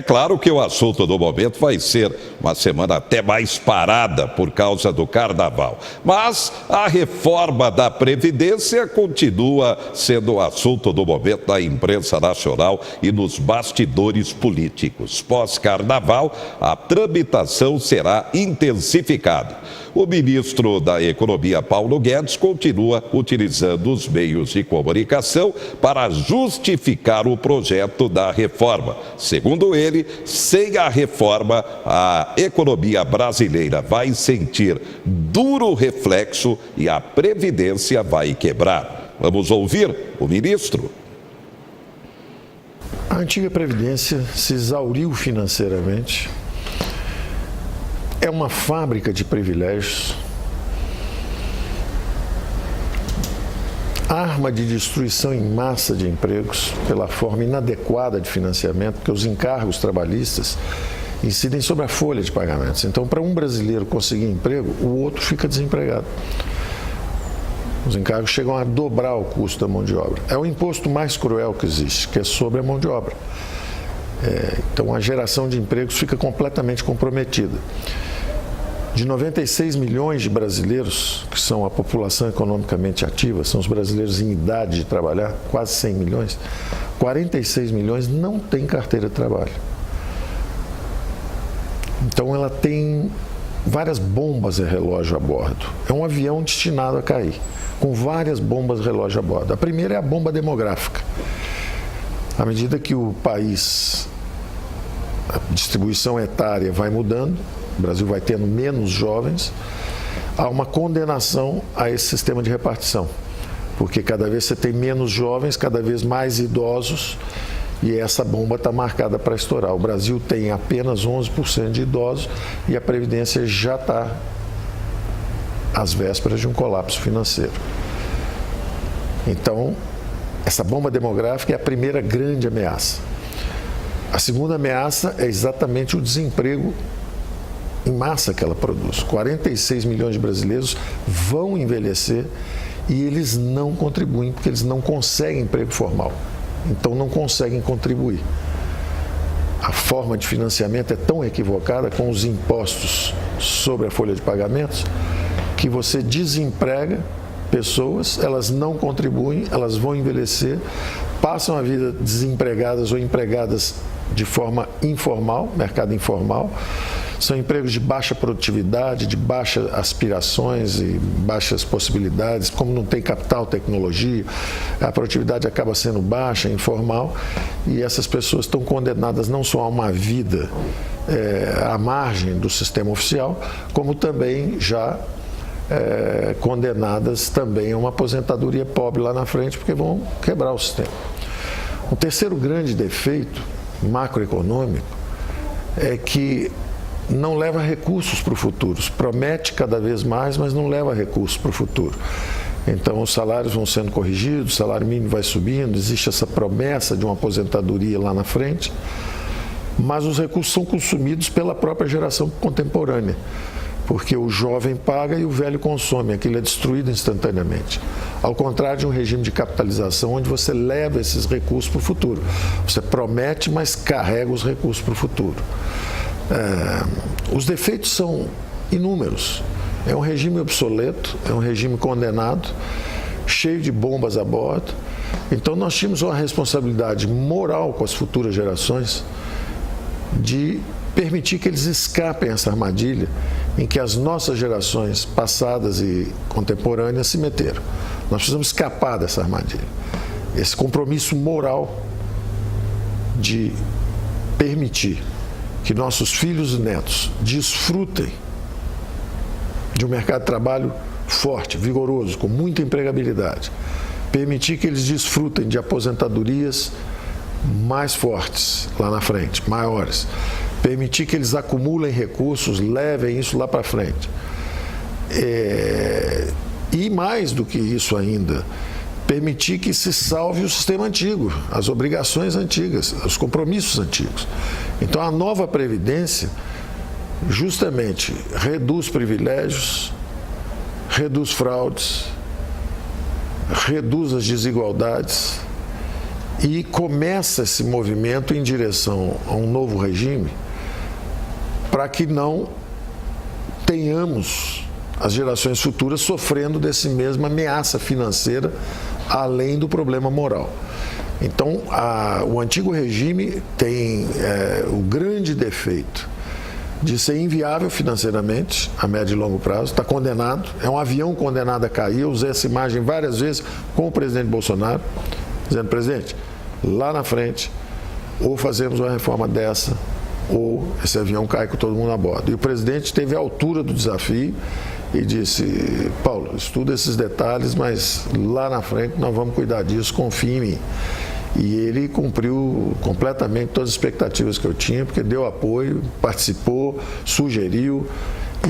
claro que o assunto do momento vai ser uma semana até mais parada por causa do carnaval. Mas a reforma da Previdência continua sendo o assunto do momento na imprensa nacional e nos bastidores políticos. Pós-carnaval, a tramitação será intensificada. O ministro da Economia, Paulo Guedes, continua utilizando os meios de comunicação para justificar o projeto da reforma. Segundo ele, sem a reforma, a economia brasileira vai sentir duro reflexo e a Previdência vai quebrar. Vamos ouvir o ministro? A antiga Previdência se exauriu financeiramente. É uma fábrica de privilégios, arma de destruição em massa de empregos pela forma inadequada de financiamento, porque os encargos trabalhistas incidem sobre a folha de pagamentos. Então, para um brasileiro conseguir emprego, o outro fica desempregado. Os encargos chegam a dobrar o custo da mão de obra. É o imposto mais cruel que existe, que é sobre a mão de obra. Então, a geração de empregos fica completamente comprometida. De 96 milhões de brasileiros, que são a população economicamente ativa, são os brasileiros em idade de trabalhar, quase 100 milhões, 46 milhões não têm carteira de trabalho. Então ela tem várias bombas de relógio a bordo. É um avião destinado a cair, com várias bombas de relógio a bordo. A primeira é a bomba demográfica. À medida que o país, a distribuição etária vai mudando, o Brasil vai tendo menos jovens, há uma condenação a esse sistema de repartição, porque cada vez você tem menos jovens, cada vez mais idosos, e essa bomba está marcada para estourar. O Brasil tem apenas 11% de idosos e a Previdência já está às vésperas de um colapso financeiro. Então, essa bomba demográfica é a primeira grande ameaça. A segunda ameaça é exatamente o desemprego em massa que ela produz. 46 milhões de brasileiros vão envelhecer e eles não contribuem, porque eles não conseguem emprego formal. Então não conseguem contribuir. A forma de financiamento é tão equivocada com os impostos sobre a folha de pagamentos que você desemprega pessoas, elas não contribuem, elas vão envelhecer, passam a vida desempregadas ou empregadas de forma informal, mercado informal. São empregos de baixa produtividade, de baixas aspirações e baixas possibilidades. Como não tem capital, tecnologia, a produtividade acaba sendo baixa, informal, e essas pessoas estão condenadas não só a uma vida à margem do sistema oficial, como também já condenadas também a uma aposentadoria pobre lá na frente, porque vão quebrar o sistema. O terceiro grande defeito macroeconômico é que não leva recursos para o futuro. Promete cada vez mais, mas não leva recursos para o futuro. Então, os salários vão sendo corrigidos, o salário mínimo vai subindo, existe essa promessa de uma aposentadoria lá na frente, mas os recursos são consumidos pela própria geração contemporânea, porque o jovem paga e o velho consome, aquilo é destruído instantaneamente. Ao contrário de um regime de capitalização, onde você leva esses recursos para o futuro. Você promete, mas carrega os recursos para o futuro. Os defeitos são inúmeros. É um regime obsoleto, é um regime condenado, cheio de bombas a bordo. Então nós tínhamos uma responsabilidade moral com as futuras gerações de permitir que eles escapem essa armadilha em que as nossas gerações passadas e contemporâneas se meteram. Nós precisamos escapar dessa armadilha. Esse compromisso moral de permitir que nossos filhos e netos desfrutem de um mercado de trabalho forte, vigoroso, com muita empregabilidade. Permitir que eles desfrutem de aposentadorias mais fortes lá na frente, maiores. Permitir que eles acumulem recursos, levem isso lá para frente. E mais do que isso ainda, permitir que se salve o sistema antigo, as obrigações antigas, os compromissos antigos. Então, a nova Previdência justamente reduz privilégios, reduz fraudes, reduz as desigualdades E começa esse movimento em direção a um novo regime para que não tenhamos as gerações futuras sofrendo dessa mesma ameaça financeira, além do problema moral. Então, o antigo regime tem o grande defeito de ser inviável financeiramente, a médio e longo prazo, está condenado, é um avião condenado a cair. Eu usei essa imagem várias vezes com o presidente Bolsonaro, dizendo: presidente, lá na frente, ou fazemos uma reforma dessa, ou esse avião cai com todo mundo a bordo. E o presidente teve a altura do desafio e disse: Paulo, estuda esses detalhes, mas lá na frente nós vamos cuidar disso, confie em mim. E ele cumpriu completamente todas as expectativas que eu tinha, porque deu apoio, participou, sugeriu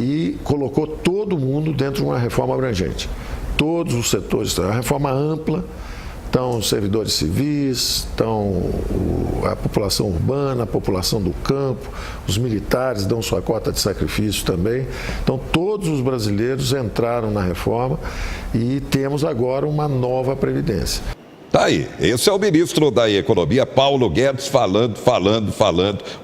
e colocou todo mundo dentro de uma reforma abrangente. Todos os setores, uma reforma ampla. Estão os servidores civis, estão a população urbana, a população do campo, os militares dão sua cota de sacrifício também. Então, todos os brasileiros entraram na reforma e temos agora uma nova Previdência. Tá aí, esse é o ministro da Economia, Paulo Guedes, falando,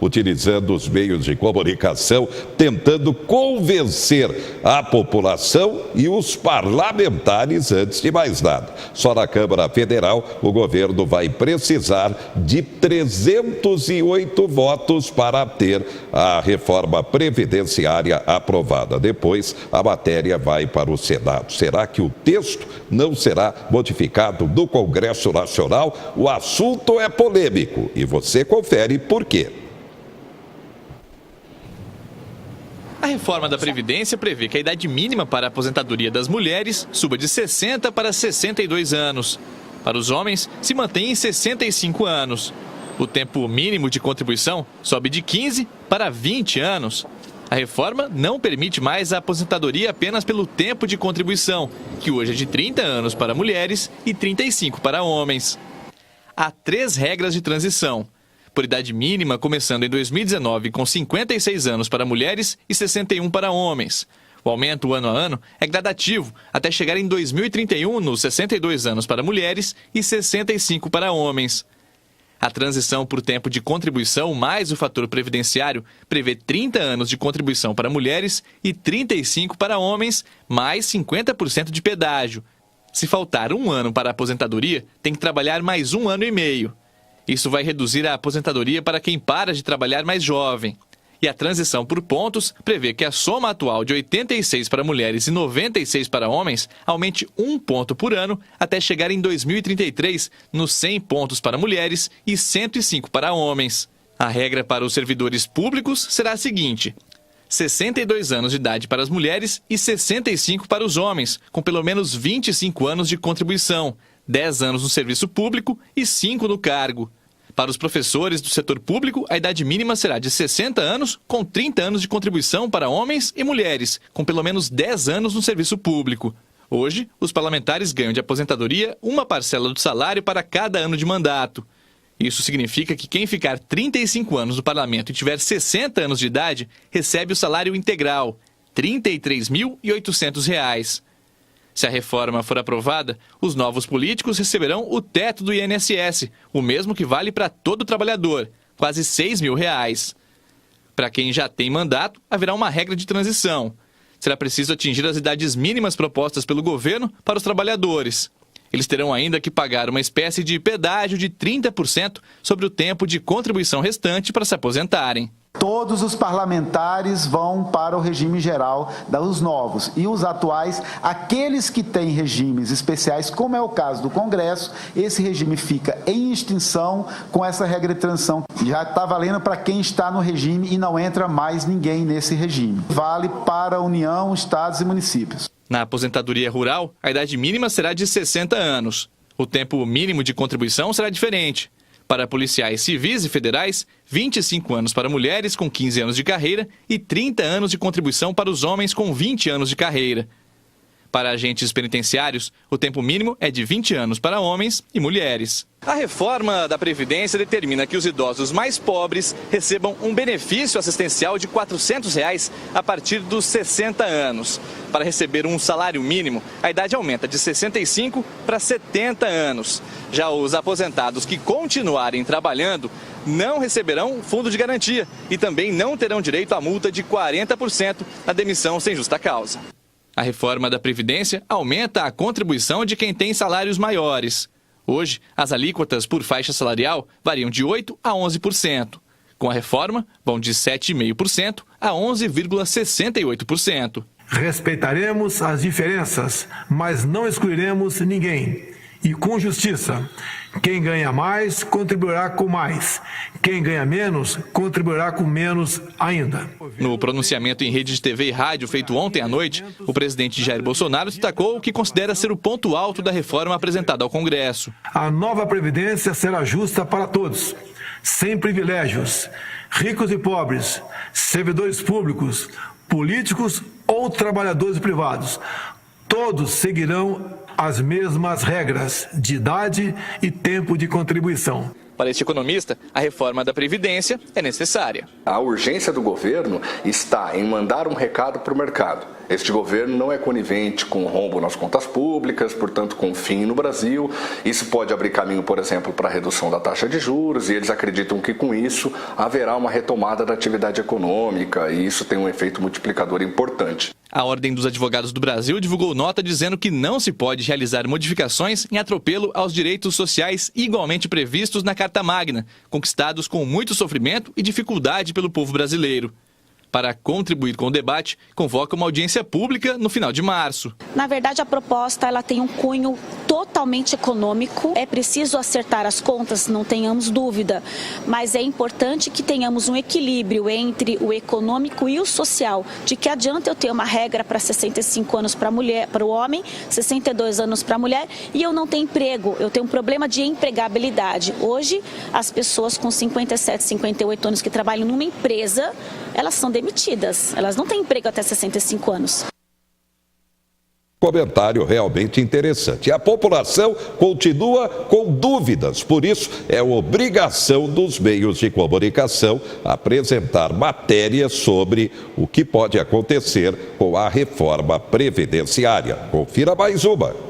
utilizando os meios de comunicação, tentando convencer a população e os parlamentares antes de mais nada. Só na Câmara Federal, o governo vai precisar de 308 votos para ter a reforma previdenciária aprovada. Depois, a matéria vai para o Senado. Será que o texto não será modificado no Congresso Nacional? O assunto é polêmico e você confere por quê. A reforma da Previdência prevê que a idade mínima para a aposentadoria das mulheres suba de 60 para 62 anos. Para os homens, se mantém em 65 anos. O tempo mínimo de contribuição sobe de 15 para 20 anos. A reforma não permite mais a aposentadoria apenas pelo tempo de contribuição, que hoje é de 30 anos para mulheres e 35 para homens. Há 3 regras de transição. Por idade mínima, começando em 2019 com 56 anos para mulheres e 61 para homens. O aumento ano a ano é gradativo, até chegar em 2031 nos 62 anos para mulheres e 65 para homens. A transição por tempo de contribuição mais o fator previdenciário prevê 30 anos de contribuição para mulheres e 35 para homens, mais 50% de pedágio. Se faltar um ano para a aposentadoria, tem que trabalhar mais 1 ano e meio. Isso vai reduzir a aposentadoria para quem para de trabalhar mais jovem. E a transição por pontos prevê que a soma atual de 86 para mulheres e 96 para homens aumente 1 ponto por ano até chegar em 2033 nos 100 pontos para mulheres e 105 para homens. A regra para os servidores públicos será a seguinte: 62 anos de idade para as mulheres e 65 para os homens, com pelo menos 25 anos de contribuição, 10 anos no serviço público e 5 no cargo. Para os professores do setor público, a idade mínima será de 60 anos, com 30 anos de contribuição para homens e mulheres, com pelo menos 10 anos no serviço público. Hoje, os parlamentares ganham de aposentadoria uma parcela do salário para cada ano de mandato. Isso significa que quem ficar 35 anos no parlamento e tiver 60 anos de idade, recebe o salário integral, R$ 33.800. Se a reforma for aprovada, os novos políticos receberão o teto do INSS, o mesmo que vale para todo trabalhador, quase R$ 6.000. Para quem já tem mandato, haverá uma regra de transição. Será preciso atingir as idades mínimas propostas pelo governo para os trabalhadores. Eles terão ainda que pagar uma espécie de pedágio de 30% sobre o tempo de contribuição restante para se aposentarem. Todos os parlamentares vão para o regime geral dos novos e os atuais, aqueles que têm regimes especiais, como é o caso do Congresso, esse regime fica em extinção com essa regra de transição. Já está valendo para quem está no regime e não entra mais ninguém nesse regime. Vale para a União, estados e municípios. Na aposentadoria rural, a idade mínima será de 60 anos. O tempo mínimo de contribuição será diferente. Para policiais civis e federais, 25 anos para mulheres com 15 anos de carreira e 30 anos de contribuição para os homens com 20 anos de carreira. Para agentes penitenciários, o tempo mínimo é de 20 anos para homens e mulheres. A reforma da Previdência determina que os idosos mais pobres recebam um benefício assistencial de R$ 400 a partir dos 60 anos. Para receber um salário mínimo, a idade aumenta de 65 para 70 anos. Já os aposentados que continuarem trabalhando não receberão fundo de garantia e também não terão direito à multa de 40% na demissão sem justa causa. A reforma da Previdência aumenta a contribuição de quem tem salários maiores. Hoje, as alíquotas por faixa salarial variam de 8% a 11%. Com a reforma, vão de 7,5% a 11,68%. Respeitaremos as diferenças, mas não excluiremos ninguém. E com justiça, quem ganha mais contribuirá com mais. Quem ganha menos contribuirá com menos ainda. No pronunciamento em rede de TV e rádio feito ontem à noite, o presidente Jair Bolsonaro destacou o que considera ser o ponto alto da reforma apresentada ao Congresso. A nova Previdência será justa para todos, sem privilégios, ricos e pobres, servidores públicos, políticos ou trabalhadores privados. Todos seguirão as mesmas regras de idade e tempo de contribuição. Para este economista, a reforma da Previdência é necessária. A urgência do governo está em mandar um recado para o mercado. Este governo não é conivente com o rombo nas contas públicas, portanto, com o fim no Brasil. Isso pode abrir caminho, por exemplo, para a redução da taxa de juros, e eles acreditam que com isso haverá uma retomada da atividade econômica, e isso tem um efeito multiplicador importante. A Ordem dos Advogados do Brasil divulgou nota dizendo que não se pode realizar modificações em atropelo aos direitos sociais igualmente previstos na Carta Magna, conquistados com muito sofrimento e dificuldade pelo povo brasileiro. Para contribuir com o debate, convoca uma audiência pública no final de março. Na verdade, a proposta ela tem um cunho totalmente econômico. É preciso acertar as contas, não tenhamos dúvida, mas é importante que tenhamos um equilíbrio entre o econômico e o social. De que adianta eu ter uma regra para 65 anos para o homem, 62 anos para a mulher, e eu não tenho emprego, eu tenho um problema de empregabilidade. Hoje, as pessoas com 57, 58 anos que trabalham numa empresa, elas são demitidas, elas não têm emprego até 65 anos. Comentário realmente interessante. A população continua com dúvidas, por isso é obrigação dos meios de comunicação apresentar matérias sobre o que pode acontecer com a reforma previdenciária. Confira mais uma.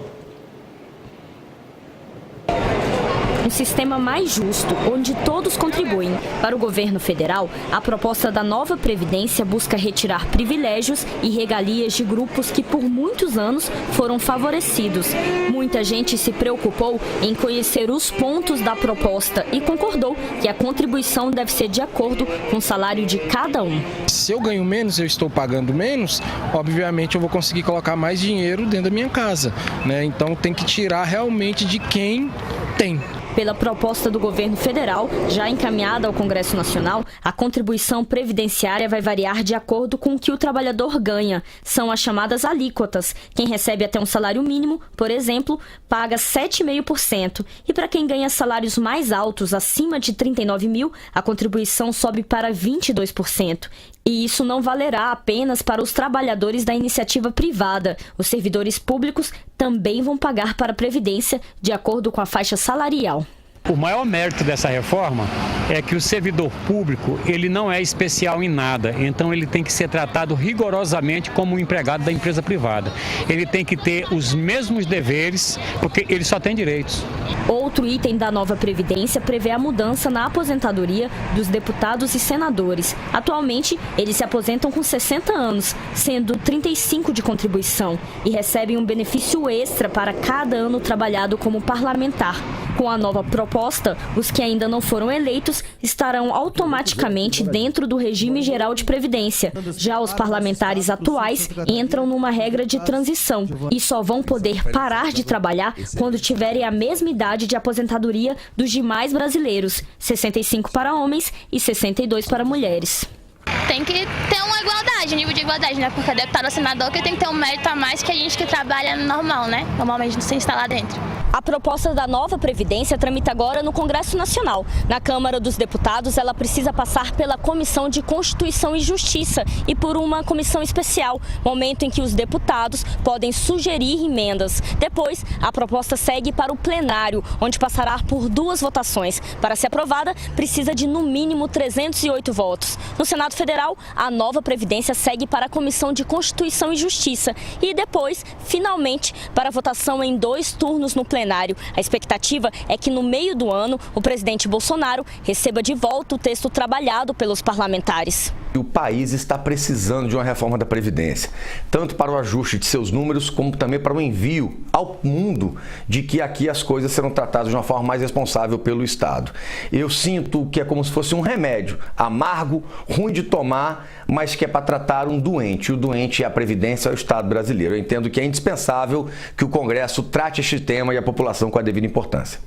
Um sistema mais justo, onde todos contribuem. Para o governo federal, a proposta da nova Previdência busca retirar privilégios e regalias de grupos que por muitos anos foram favorecidos. Muita gente se preocupou em conhecer os pontos da proposta e concordou que a contribuição deve ser de acordo com o salário de cada um. Se eu ganho menos, eu estou pagando menos, obviamente eu vou conseguir colocar mais dinheiro dentro da minha casa, né? Então tem que tirar realmente de quem tem. Pela proposta do governo federal, já encaminhada ao Congresso Nacional, a contribuição previdenciária vai variar de acordo com o que o trabalhador ganha. São as chamadas alíquotas. Quem recebe até um salário mínimo, por exemplo, paga 7,5%. E para quem ganha salários mais altos, acima de 39 mil, a contribuição sobe para 22%. E isso não valerá apenas para os trabalhadores da iniciativa privada. Os servidores públicos também vão pagar para a Previdência de acordo com a faixa salarial. O maior mérito dessa reforma é que o servidor público, ele não é especial em nada, então ele tem que ser tratado rigorosamente como um empregado da empresa privada. Ele tem que ter os mesmos deveres, porque ele só tem direitos. Outro item da nova Previdência prevê a mudança na aposentadoria dos deputados e senadores. Atualmente, eles se aposentam com 60 anos, sendo 35 de contribuição, e recebem um benefício extra para cada ano trabalhado como parlamentar. Com a nova proposta, os que ainda não foram eleitos estarão automaticamente dentro do regime geral de previdência. Já os parlamentares atuais entram numa regra de transição e só vão poder parar de trabalhar quando tiverem a mesma idade de aposentadoria dos demais brasileiros, 65 para homens e 62 para mulheres. Tem que ter uma igualdade, um nível de igualdade, né? Porque deputado ou senador que tem que ter um mérito a mais que a gente que trabalha normal, né? Normalmente não se instala dentro. A proposta da nova Previdência tramita agora no Congresso Nacional. Na Câmara dos Deputados, ela precisa passar pela Comissão de Constituição e Justiça e por uma comissão especial, momento em que os deputados podem sugerir emendas. Depois, a proposta segue para o plenário, onde passará por 2 votações. Para ser aprovada, precisa de no mínimo 308 votos. No Senado Federal, a nova Previdência segue para a Comissão de Constituição e Justiça e depois, finalmente, para a votação em 2 turnos no plenário. A expectativa é que no meio do ano o presidente Bolsonaro receba de volta o texto trabalhado pelos parlamentares. O país está precisando de uma reforma da Previdência, tanto para o ajuste de seus números, como também para o envio ao mundo de que aqui as coisas serão tratadas de uma forma mais responsável pelo Estado. Eu sinto que é como se fosse um remédio amargo, ruim de tomar, mas que é para tratar um doente. E o doente é a Previdência, é o Estado brasileiro. Eu entendo que é indispensável que o Congresso trate este tema e a população com a devida importância.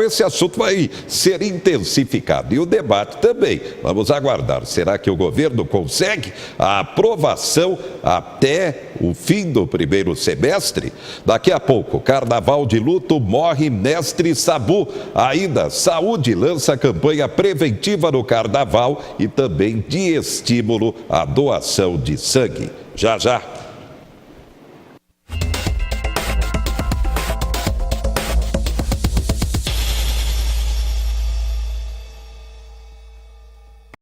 Esse assunto vai ser intensificado e o debate também. Vamos aguardar. Será que o governo consegue a aprovação até o fim do primeiro semestre? Daqui a pouco, Carnaval de Luto, morre Mestre Sabu. Ainda, Saúde lança campanha preventiva no Carnaval e também de estímulo à doação de sangue. Já, já.